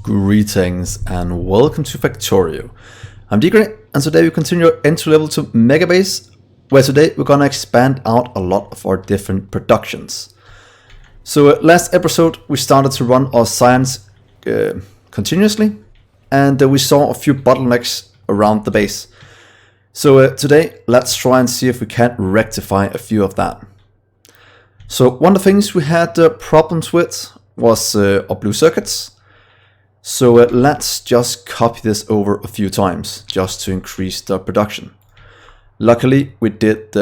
Greetings and welcome to Factorio. I'm Dgray and today we continue our entry level to Megabase, where today we're gonna expand out a lot of our different productions. So last episode we started to run our science continuously, and we saw a few bottlenecks around the base. So today let's try and see if we can rectify a few of that. So one of the things we had problems with was our blue circuits. So let's just copy this over a few times just to increase the production. Luckily we did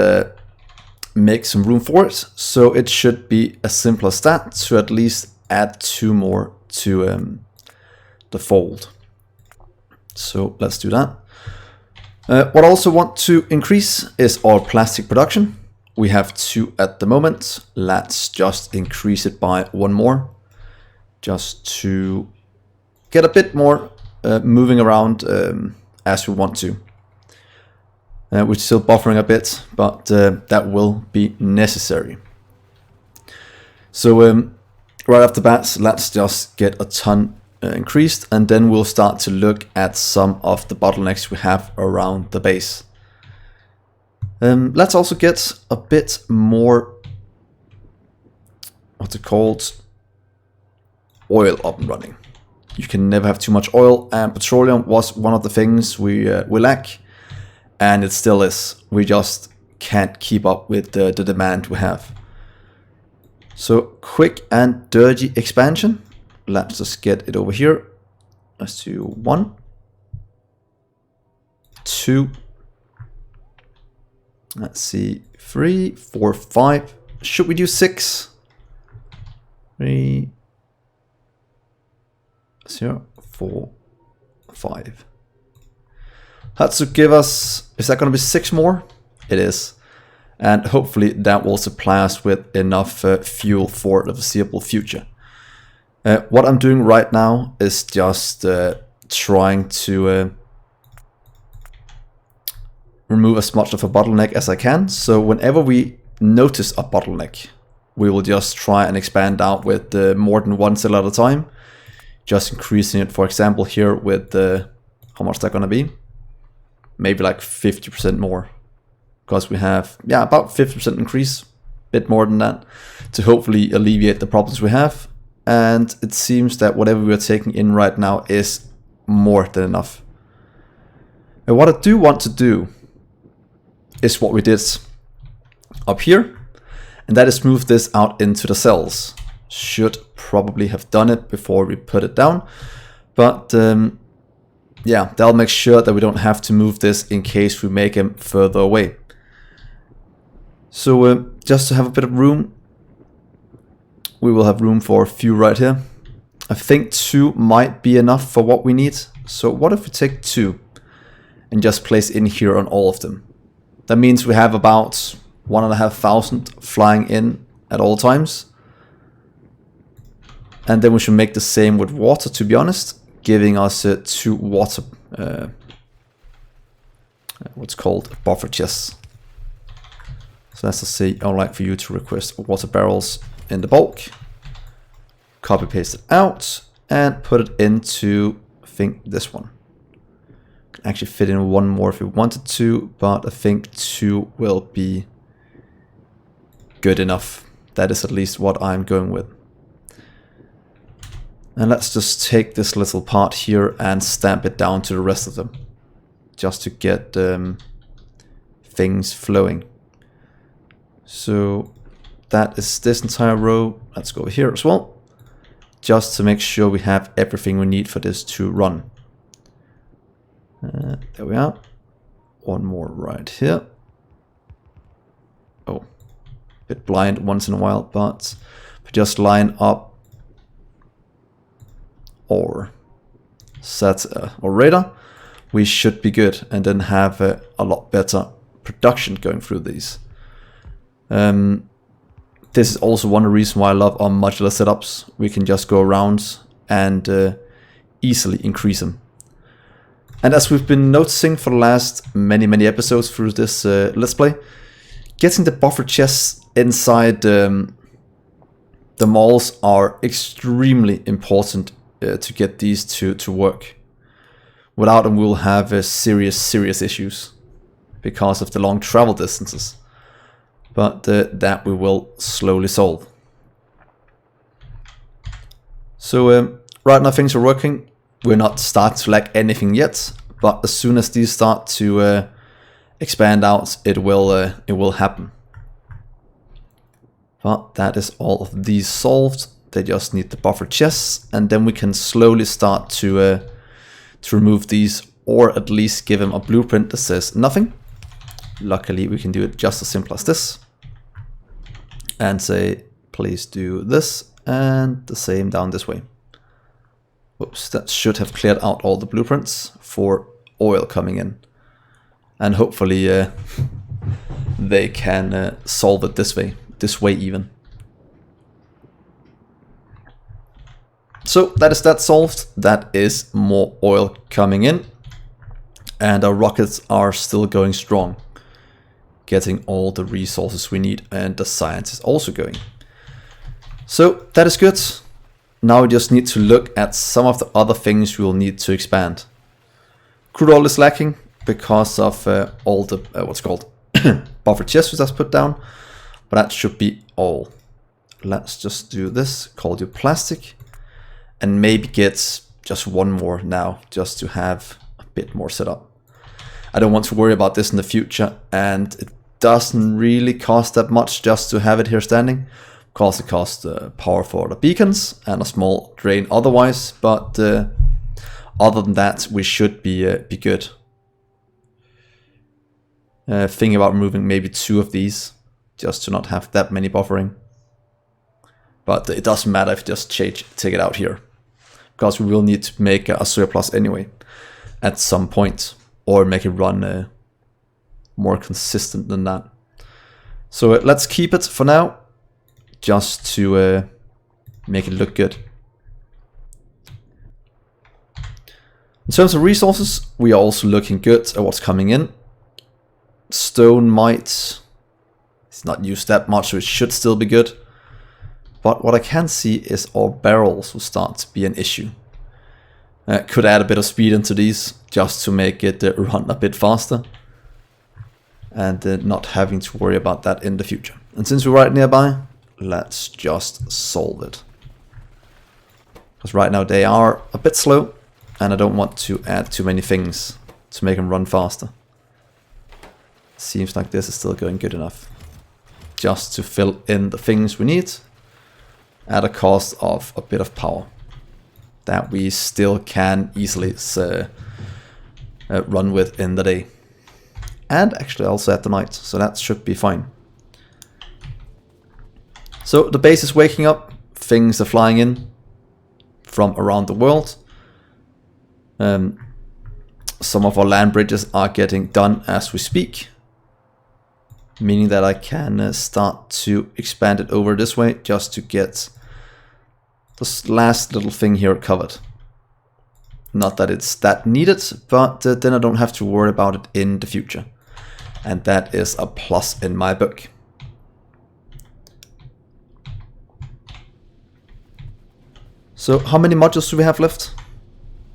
make some room for it, so it should be as simple as that to at least add 2 more to the fold. So let's do that. What I also want to increase is our plastic production. We have 2 at the moment. Let's just increase it by 1 more, just to get a bit more moving around as we want to. We're still buffering a bit, but that will be necessary. So right off the bat, let's just get a ton increased, and then we'll start to look at some of the bottlenecks we have around the base. Let's also get a bit more, what's it called, oil up and running. You can never have too much oil, and petroleum was one of the things we lack, and it still is. We just can't keep up with the demand we have. So quick and dirty expansion. Let's just get it over here. Let's do 1, 2, let's see, 3, 4, 5. Should we do 6? 3, 0, 4, 5. That should give us, is that going to be 6 more? It is. And hopefully that will supply us with enough fuel for the foreseeable future. What I'm doing right now is just trying to remove as much of a bottleneck as I can. So whenever we notice a bottleneck, we will just try and expand out with more than 1 cell at a time. Just increasing it, for example, here with how much is that going to be? Maybe like 50% more. Because we have, yeah, about 50% increase, bit more than that, to hopefully alleviate the problems we have. And it seems that whatever we are taking in right now is more than enough. And what I do want to do is what we did up here, and that is move this out into the cells. Should probably have done it before we put it down, but yeah, that'll make sure that we don't have to move this in case we make them further away. So just to have a bit of room, we will have room for a few right here. I think 2 might be enough for what we need. So what if we take 2 and just place in here on all of them? That means we have about 1,500 flying in at all times. And then we should make the same with water, to be honest, giving us 2 water, what's called buffer chests. So let's just say I'd like for you to request water barrels in the bulk, copy paste it out, and put it into, I think, this one. Can actually fit in 1 more if we wanted to, but I think 2 will be good enough. That is at least what I'm going with. And let's just take this little part here and stamp it down to the rest of them, just to get things flowing. So that is this entire row. Let's go over here as well, just to make sure we have everything we need for this to run. There we are. 1 more right here. Oh, a bit blind once in a while, but if we just line up or set or radar, we should be good, and then have a lot better production going through these. This is also one of the reasons why I love our modular setups. We can just go around and easily increase them. And as we've been noticing for the last many episodes through this Let's Play, getting the buffer chests inside the malls are extremely important to get these to work. Without them, we'll have serious issues because of the long travel distances. But that we will slowly solve. So right now things are working. We're not starting to lack anything yet, but as soon as these start to expand out, it will happen. But that is all of these solved. They just need the buffer chests, and then we can slowly start to remove these, or at least give them a blueprint that says nothing. Luckily, we can do it just as simple as this, and say, please do this, and the same down this way. Oops, that should have cleared out all the blueprints for oil coming in, and hopefully they can solve it this way even. So that is that solved. That is more oil coming in, and our rockets are still going strong, getting all the resources we need, and the science is also going. So that is good. Now we just need to look at some of the other things we will need to expand. Crude oil is lacking because of all the what's called buffer chests we just put down, but that should be all. Let's just do this, call you plastic, and maybe get just one more now, just to have a bit more set up. I don't want to worry about this in the future, and it doesn't really cost that much just to have it here standing. Of course, it costs power for the beacons and a small drain otherwise, but other than that, we should be good. Thinking about removing maybe 2 of these, just to not have that many buffering. But it doesn't matter if you just take it out here, because we will need to make a surplus anyway at some point, or make it run more consistent than that. So let's keep it for now, just to make it look good. In terms of resources, we are also looking good at what's coming in. Stone might, it's not used that much, so it should still be good. But what I can see is our barrels will start to be an issue. Could add a bit of speed into these, just to make it run a bit faster, and not having to worry about that in the future. And since we're right nearby, let's just solve it. Because right now they are a bit slow, and I don't want to add too many things to make them run faster. Seems like this is still going good enough, just to fill in the things we need at a cost of a bit of power that we still can easily run with in the day, and actually also at the night, so that should be fine. So the base is waking up, things are flying in from around the world. Some of our land bridges are getting done as we speak, meaning that I can start to expand it over this way, just to get this last little thing here covered. Not that it's that needed, but then I don't have to worry about it in the future, and that is a plus in my book. So how many modules do we have left?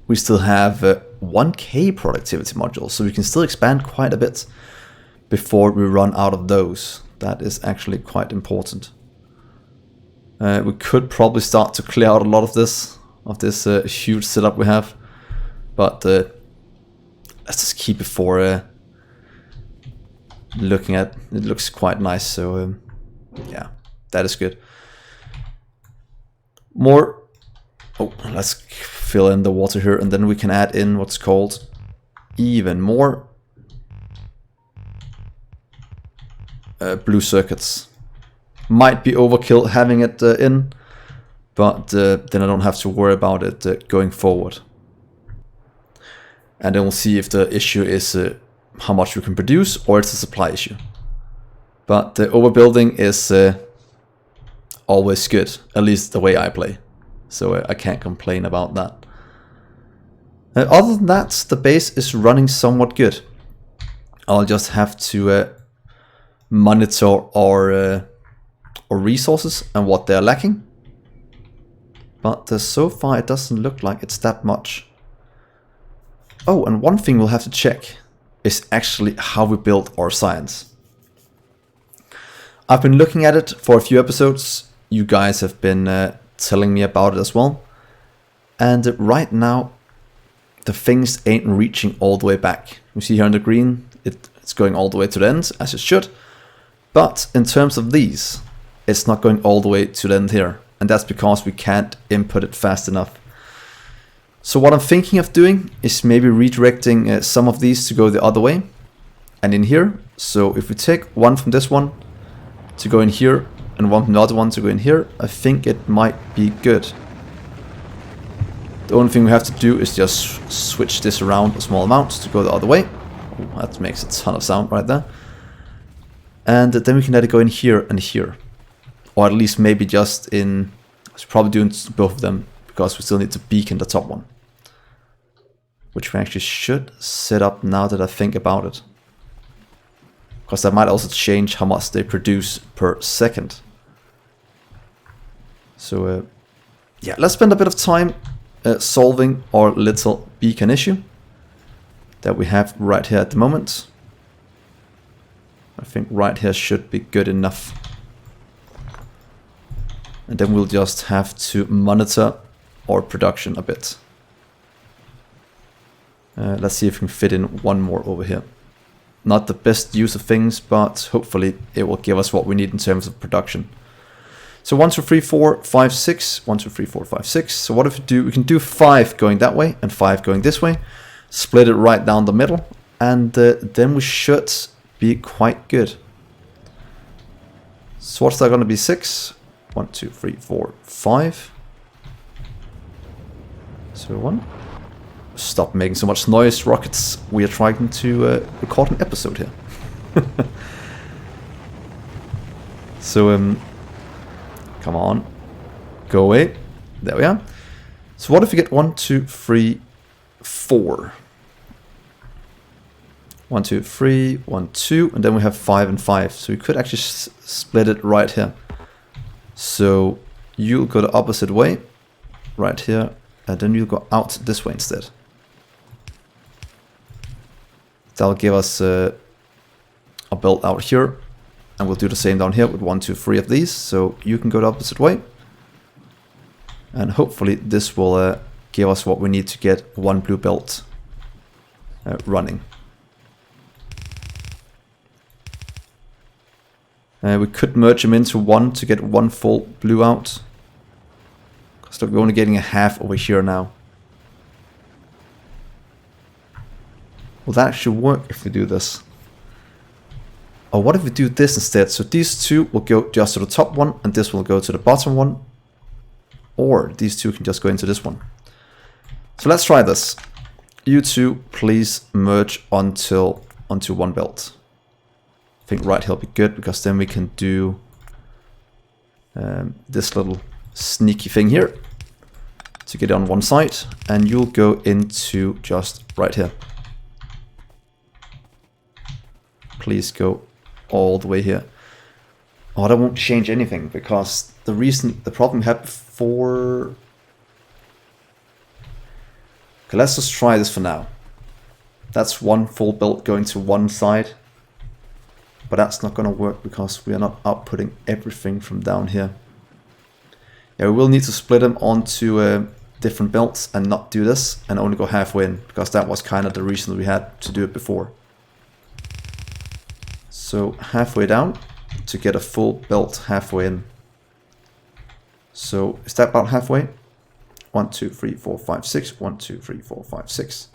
We still have 1k productivity modules, so we can still expand quite a bit before we run out of those. That is actually quite important. We could probably start to clear out a lot of this huge setup we have, but let's just keep it for looking at. It looks quite nice, so yeah, that is good. More. Oh, let's fill in the water here, and then we can add in what's called even more blue circuits. Might be overkill having it in, but then I don't have to worry about it going forward. And then we'll see if the issue is how much we can produce, or it's a supply issue. But the overbuilding is always good, at least the way I play. So I can't complain about that. Other than that, the base is running somewhat good. I'll just have to monitor our resources and what they're lacking. But so far it doesn't look like it's that much. Oh, and one thing we'll have to check is actually how we build our science. I've been looking at it for a few episodes. You guys have been telling me about it as well. And right now, the things ain't reaching all the way back. You see here in the green, it's going all the way to the end, as it should. But in terms of these, it's not going all the way to the end here. And that's because we can't input it fast enough. So what I'm thinking of doing is maybe redirecting some of these to go the other way. And in here, so if we take one from this one to go in here, and one from the other one to go in here, I think it might be good. The only thing we have to do is just switch this around a small amount to go the other way. Oh, that makes a ton of sound right there. And then we can let it go in here and here. Or at least maybe just in... I should probably do both of them, because we still need to beacon the top one. Which we actually should set up now that I think about it. Because that might also change how much they produce per second. So yeah, let's spend a bit of time solving our little beacon issue that we have right here at the moment. I think right here should be good enough. And then we'll just have to monitor our production a bit. Let's see if we can fit in one more over here. Not the best use of things, but hopefully it will give us what we need in terms of production. So 1, 2, 3, 4, 5, 6. 1, 2, 3, 4, 5, 6. So what if we do? We can do 5 going that way and 5 going this way. Split it right down the middle. And then we should be quite good. So what's that going to be? 6. 1, 2, 3, 4, 5. So 1. Stop making so much noise, rockets. We are trying to record an episode here. So, come on. Go away. There we are. So what if we get 1, 2, 3, 4? 1, 2, 3, 1, 2, and then we have 5 and 5. So we could actually split it right here. So you'll go the opposite way, right here, and then you'll go out this way instead. That'll give us a build out here, and we'll do the same down here with 1, 2, 3 of these. So you can go the opposite way, and hopefully this will give us what we need to get one blue belt running. We could merge them into one to get one full blue out. Because we're only getting a half over here now. Will that actually work if we do this? Or what if we do this instead? So these two will go just to the top one, and this will go to the bottom one. Or these two can just go into this one. So let's try this. You two, please merge onto one belt. I think right here will be good, because then we can do this little sneaky thing here to get on one side, and you'll go into just right here. Please go all the way here. Oh, that won't change anything, because the problem we had before... Okay, let's just try this for now. That's one full belt going to one side. But that's not going to work because we are not outputting everything from down here. Yeah, we will need to split them onto different belts and not do this and only go halfway in, because that was kind of the reason we had to do it before. So halfway down to get a full belt halfway in. So is that about halfway? 1, 2, 3, 4, 5, 6. 1, 2, 3, 4, 5, 6.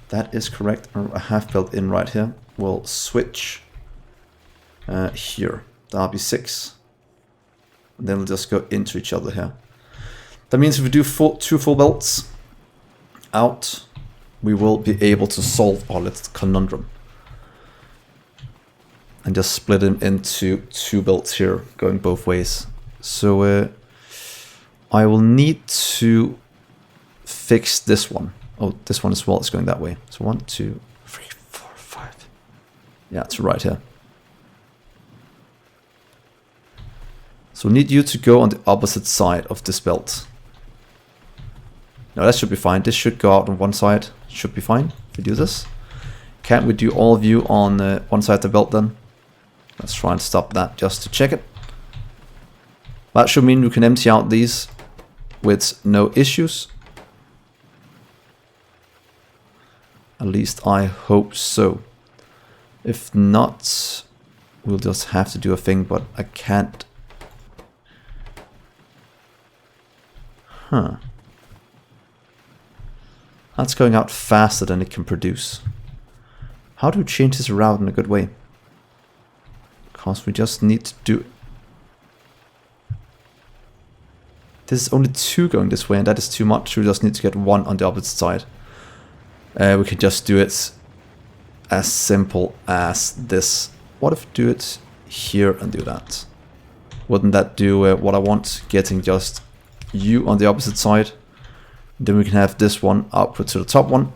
That is correct. A half belt in right here. We'll switch here. That'll be 6. And then we'll just go into each other here. That means if we do 2 full belts out, we will be able to solve our little conundrum. And just split them into 2 belts here, going both ways. So I will need to fix this one. Oh, this one as well is going that way. So 1, 2, 3, 4, 5. Yeah, it's right here. So we need you to go on the opposite side of this belt. No, that should be fine. This should go out on one side. Should be fine if we do this. Can't we do all view on one side of the belt then? Let's try and stop that just to check it. That should mean we can empty out these with no issues. At least I hope so. If not, we'll just have to do a thing, but I can't. Huh. That's going out faster than it can produce. How do we change this around in a good way? Because we just need to do... This is only 2 going this way, and that is too much. We just need to get 1 on the opposite side. We can just do it as simple as this. What if we do it here and do that? Wouldn't that do what I want? Getting just U on the opposite side. Then we can have this one output to the top one.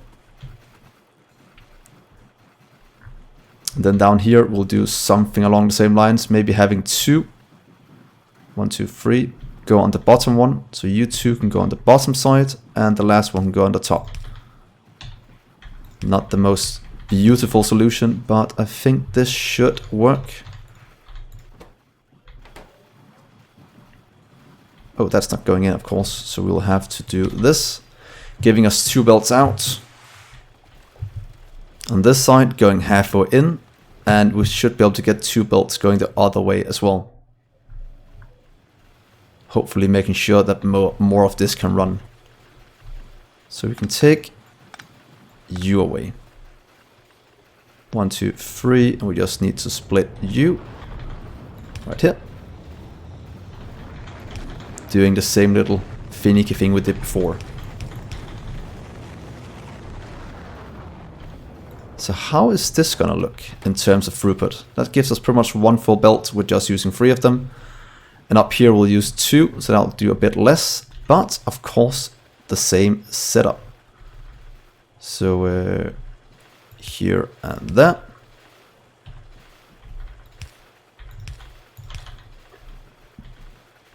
And then down here we'll do something along the same lines. Maybe having 2. 1, 2, 3. Go on the bottom one. So U2 can go on the bottom side. And the last one can go on the top. Not the most beautiful solution, but I think this should work. Oh, that's not going in, of course, so we'll have to do this, giving us 2 belts out. On this side, going halfway in, and we should be able to get 2 belts going the other way as well. Hopefully making sure that more of this can run. So we can take U away. 1, 2, 3, and we just need to split U right here. Doing the same little finicky thing we did before. So how is this gonna look in terms of throughput? That gives us pretty much 1 full belt with just using 3 of them. And up here we'll use 2, so that'll do a bit less, but of course the same setup. So here and there.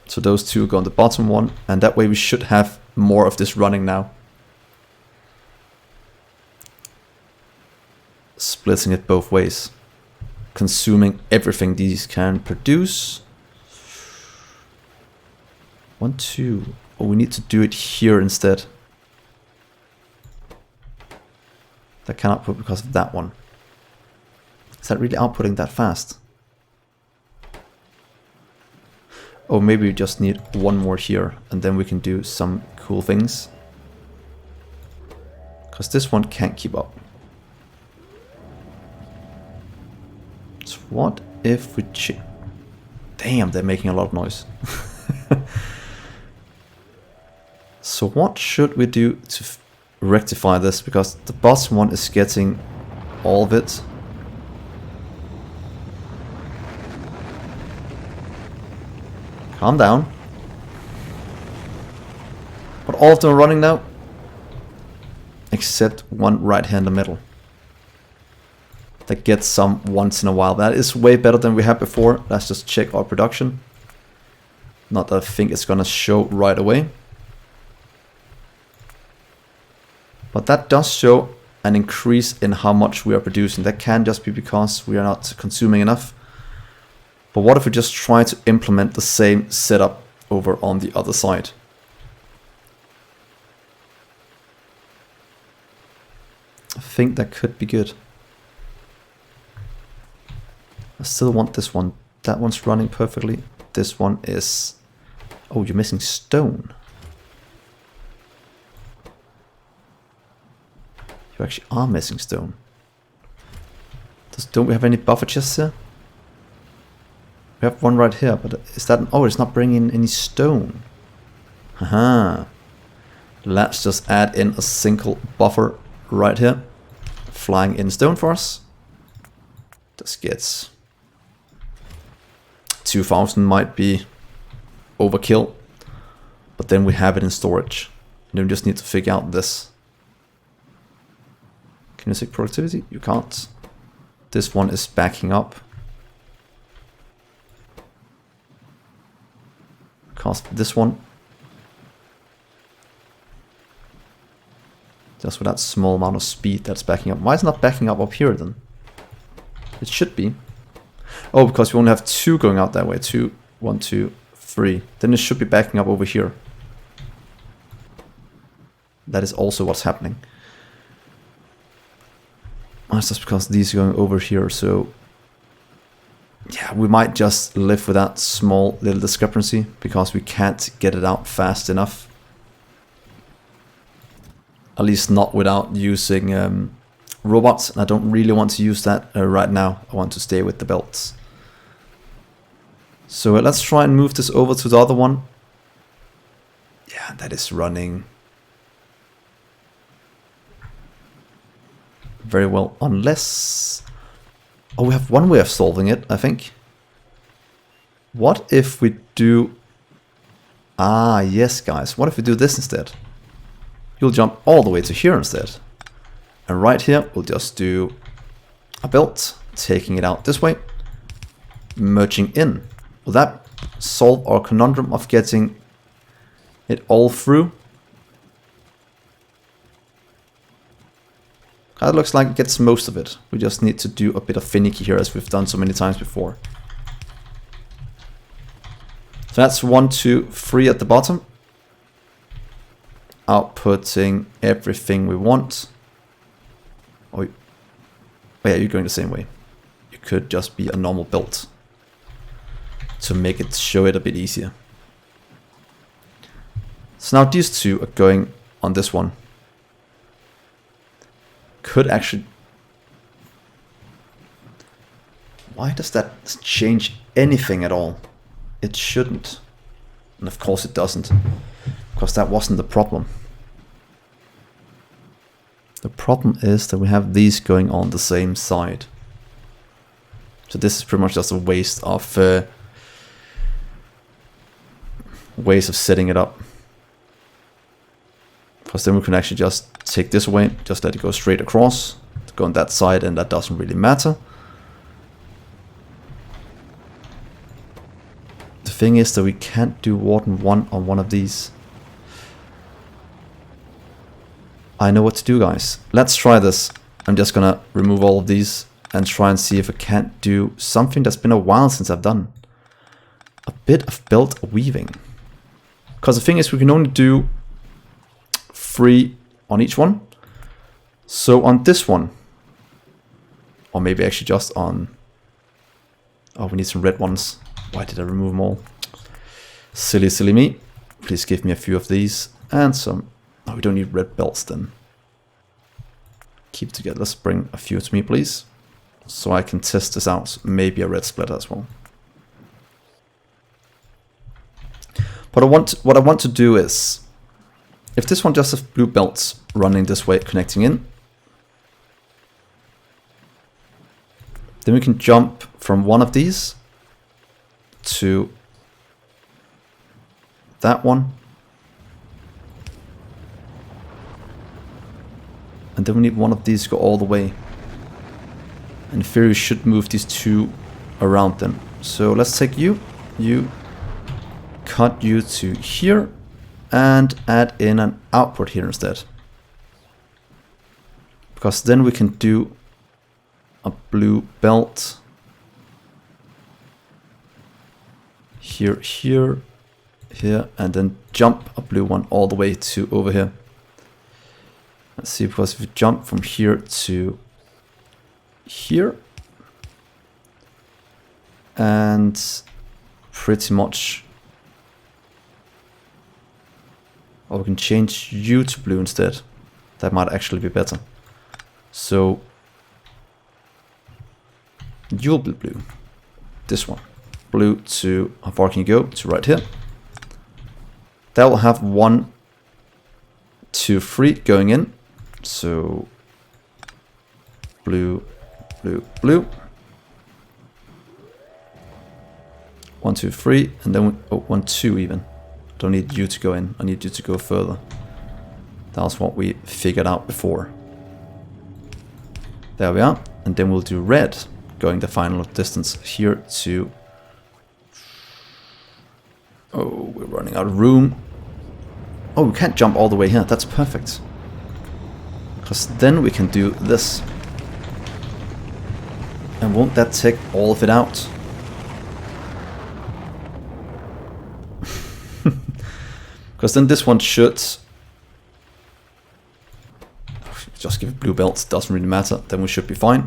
So those 2 go on the bottom one, and that way we should have more of this running now. Splitting it both ways. Consuming everything these can produce. 1, 2. Oh, we need to do it here instead. That can output because of that one. Is that really outputting that fast? Oh, maybe we just need 1 more here, and then we can do some cool things. Because this one can't keep up. So what if we Damn, they're making a lot of noise. So what should we do to rectify this? Because the bottom one is getting all of it. Calm down. But all of them are running now. Except one right here in the middle. That gets some once in a while. That is way better than we had before. Let's just check our production. Not that I think it's gonna show right away. But that does show an increase in how much we are producing. That can just be because we are not consuming enough. But what if we just try to implement the same setup over on the other side? I think that could be good. I still want this one. That one's running perfectly. This one is... Oh, you're missing stone. You actually are missing stone. Don't we have any buffer chests here? We have one right here, but is that... Oh, it's not bringing in any stone. Haha. Let's just add in a single buffer right here. Flying in stone for us. This gets... 2000 might be overkill. But then we have it in storage. And then we just need to figure out this. Can you see productivity? You can't. This one is backing up. Because this one Just with that small amount of speed that's backing up. Why is it not backing up here then? It should be. Oh, because we only have 2 going out that way. 2, 1, 2, 3. Then it should be backing up over here. That is also what's happening. Oh, it's just because these are going over here, so... Yeah, we might just live with that small little discrepancy, because we can't get it out fast enough. At least not without using robots. And I don't really want to use that right now. I want to stay with the belts. So let's try and move this over to the other one. Yeah, that is running very well, unless... Oh, we have one way of solving it, I think. What if we do... Ah, yes, guys. What if we do this instead? You'll jump all the way to here instead. And right here, we'll just do a belt, taking it out this way, merging in. Will that solve our conundrum of getting it all through? That looks like it gets most of it. We just need to do a bit of finicky here, as we've done so many times before. So that's 1, 2, 3 at the bottom. Outputting everything we want. Oh yeah, you're going the same way. You could just be a normal build to make it show it a bit easier. So now these 2 are going on this one. Could actually... Why does that change anything at all? It shouldn't. And of course it doesn't. Because that wasn't the problem. The problem is that we have these going on the same side. So this is pretty much just a waste of ways of setting it up. Because then we can actually just take this away, just let it go straight across, to go on that side, and that doesn't really matter. The thing is that we can't do Warden 1 on one of these. I know what to do, guys. Let's try this. I'm just gonna remove all of these and try and see if I can't do something that's been a while since I've done. A bit of belt weaving. Because the thing is, we can only do 3 on each one. So on this one, or maybe actually just on... Oh, we need some red ones. Why did I remove them all? Silly, silly me. Please give me a few of these and some... Oh, we don't need red belts then. Keep together. Let's bring a few to me, please. So I can test this out. Maybe a red splitter as well. But what I want to do is... If this one just has blue belts running this way, connecting in, then we can jump from one of these to that one. And then we need one of these to go all the way. In theory, we should move these 2 around them. So let's take you, cut you to here, and add in an output here instead. Because then we can do a blue belt here, here, here, and then jump a blue one all the way to over here. Let's see, because if we jump from here to here, and pretty much, or we can change you to blue instead. That might actually be better. So you'll be blue. This one. Blue to, how far can you go? To right here. That will have 1, 2, 3 going in. So blue, blue, blue. 1, 2, 3, and then we, oh, 1, 2 even. Don't need you to go in, I need you to go further. That was what we figured out before. There we are, and then we'll do red, going the final distance here to... Oh, we're running out of room. Oh, we can't jump all the way here, that's perfect. Because then we can do this. And won't that take all of it out? Because then this one should just give it blue belts, doesn't really matter, then we should be fine.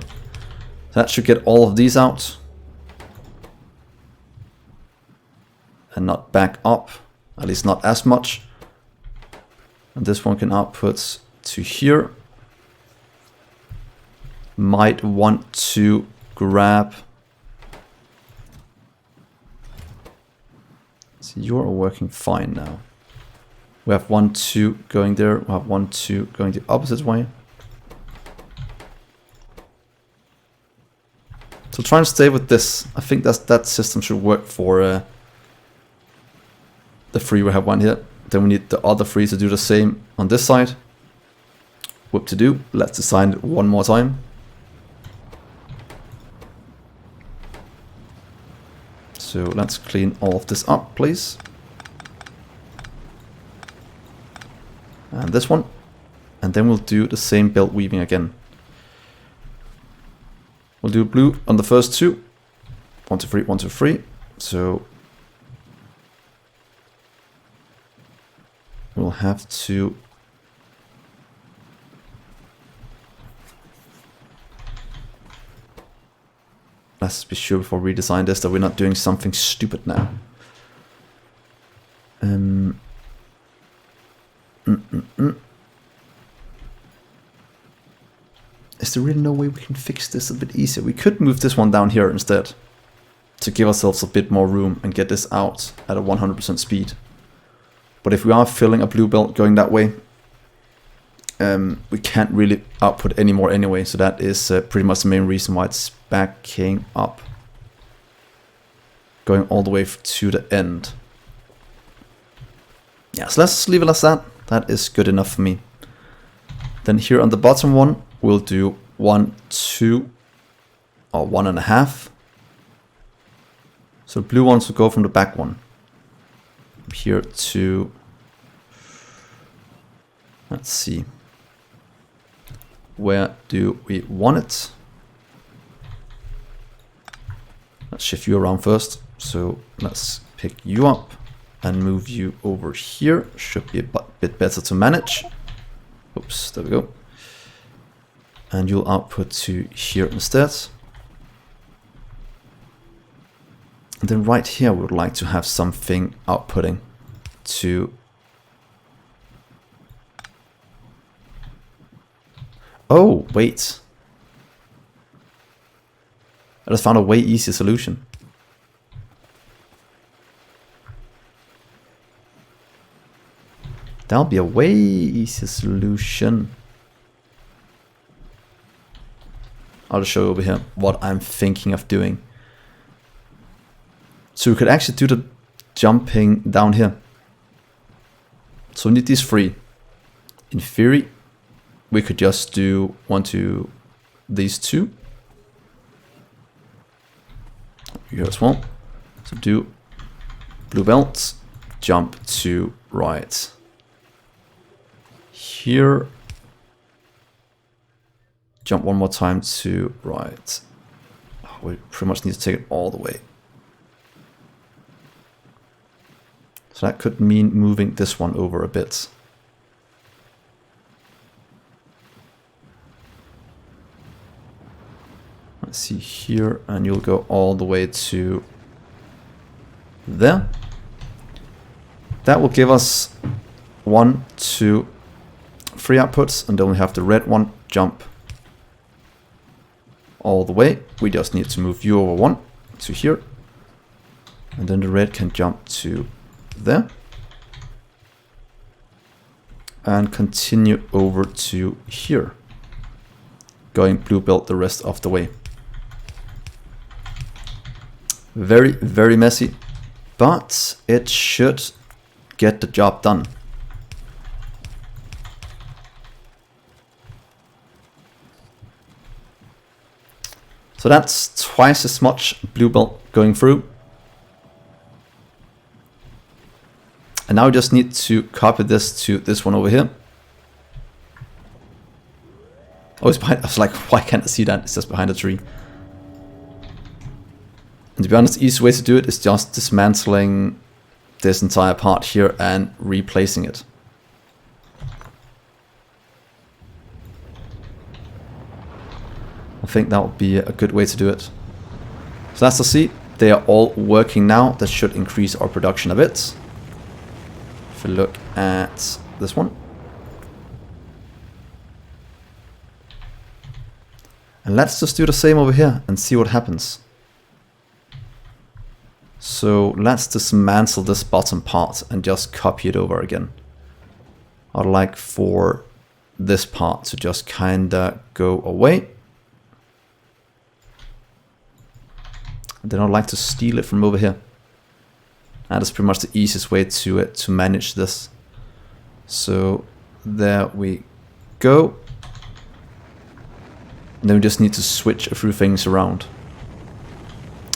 That should get all of these out. And not back up, at least not as much. And this one can output to here. Might want to grab. So you are working fine now. We have 1, 2 going there. We have 1, 2 going the opposite way. So try and stay with this. I think that system should work for the 3 we have 1 here. Then we need the other 3 to do the same on this side. What to do? Let's design it one more time. So let's clean all of this up, please. And this one. And then we'll do the same belt weaving again. We'll do blue on the first 2. 1, 2, 3, 1, 2, 3. So we'll have to let's be sure before we redesign this that we're not doing something stupid now. Is there really no way we can fix this a bit easier? We could move this one down here instead to give ourselves a bit more room and get this out at a 100% speed. But if we are filling a blue belt going that way, we can't really output any more anyway. So that is pretty much the main reason why it's backing up. Going all the way to the end. Yeah, so let's leave it as that. That is good enough for me. Then here on the bottom one, we'll do 1, 2, or 1.5. So blue ones will go from the back one. Here to, let's see, where do we want it? Let's shift you around first. So let's pick you up and move you over here. Should be a bit better to manage. Oops, there we go. And you'll output to here instead. And then right here we would like to have something outputting to... Oh, wait. I just found a way easier solution. That'll be a way easier solution. I'll show you over here what I'm thinking of doing. So we could actually do the jumping down here. So we need these 3. In theory, we could just do 1, 2, these 2. Here as well. So do blue belt, jump to right. Here. Jump one more time to right. Oh, we pretty much need to take it all the way. So that could mean moving this one over a bit. Let's see here, and you'll go all the way to there. That will give us 1, 2, 3 outputs, and then we have the red one jump all the way. We just need to move you over 1 to here, and then the red can jump to there and continue over to here, going blue belt the rest of the way. Very, very messy, but it should get the job done. So that's twice as much blue belt going through. And now we just need to copy this to this one over here. Oh, it's behind. I was like, why can't I see that? It's just behind a tree. And to be honest, the easiest way to do it is just dismantling this entire part here and replacing it. I think that would be a good way to do it. So as you see, they are all working now. That should increase our production a bit. If we look at this one. And let's just do the same over here and see what happens. So let's dismantle this bottom part and just copy it over again. I'd like for this part to just kinda go away. And then I'd like to steal it from over here. That is pretty much the easiest way to manage this. So there we go. And then we just need to switch a few things around,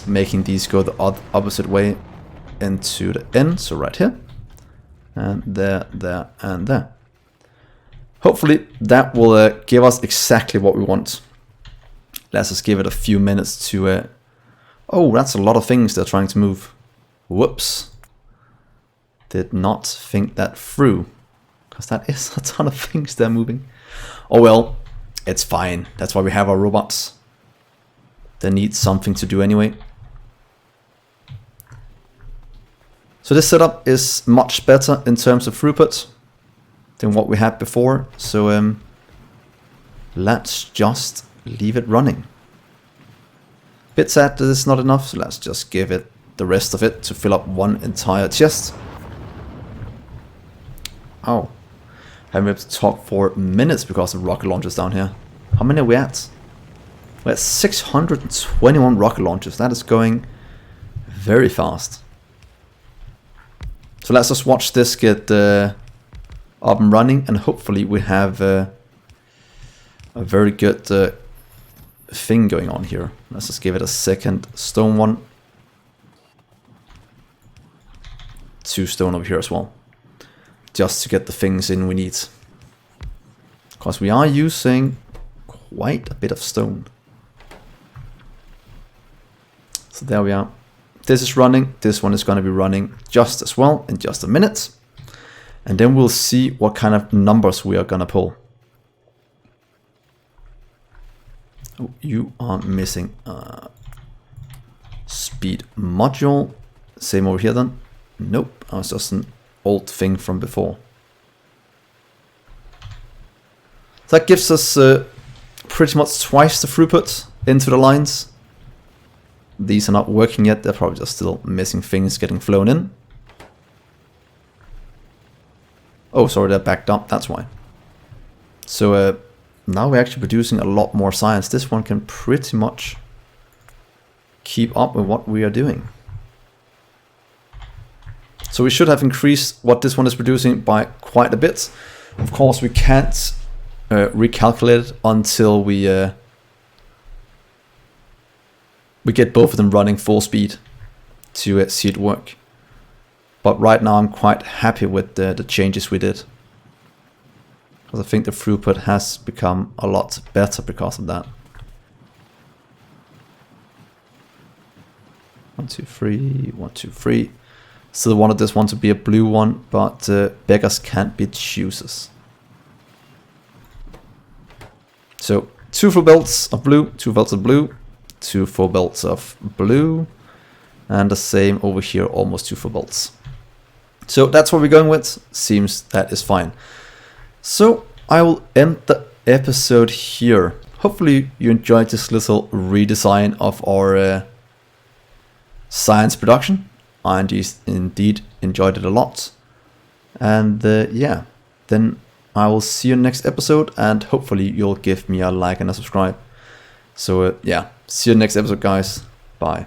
making these go the opposite way into the end. So right here, and there, there, and there. Hopefully that will give us exactly what we want. Let's just give it a few minutes to... oh, that's a lot of things they're trying to move. Whoops. Did not think that through. Because that is a ton of things they're moving. Oh well, it's fine. That's why we have our robots. They need something to do anyway. So this setup is much better in terms of throughput than what we had before. So let's just leave it running. Bit sad that it's not enough, so let's just give it the rest of it to fill up one entire chest. Oh, haven't been able to talk for minutes because of rocket launchers down here. How many are we at? We're at 621 rocket launchers. That is going very fast. So let's just watch this get up and running, and hopefully we have a very good thing going on here. Let's just give it a second stone one. 2 stone over here as well, just to get the things in we need, because we are using quite a bit of stone. So there we are. This is running. This one is going to be running just as well in just a minute, and then we'll see what kind of numbers we are going to pull. Oh, you are missing a speed module. Same over here then. Nope, that was just an old thing from before. So that gives us pretty much twice the throughput into the lines. These are not working yet. They're probably just still missing things getting flown in. Oh, sorry, they're backed up. That's why. So now we're actually producing a lot more science. This one can pretty much keep up with what we are doing. So we should have increased what this one is producing by quite a bit. Of course, we can't recalculate it until we get both of them running full speed to see it work. But right now I'm quite happy with the changes we did, because I think the throughput has become a lot better because of that. 1, 2, 3, 1, 2, 3. Still wanted this one to be a blue one, but beggars can't be choosers. So 2 full belts of blue, 2 belts of blue, 2 full belts of blue, and the same over here, almost 2 full belts. So that's what we're going with. Seems that is fine. So I will end the episode here. Hopefully you enjoyed this little redesign of our science production. I indeed enjoyed it a lot. And yeah, then I will see you next episode, and hopefully you'll give me a like and a subscribe. So yeah, see you next episode, guys. Bye.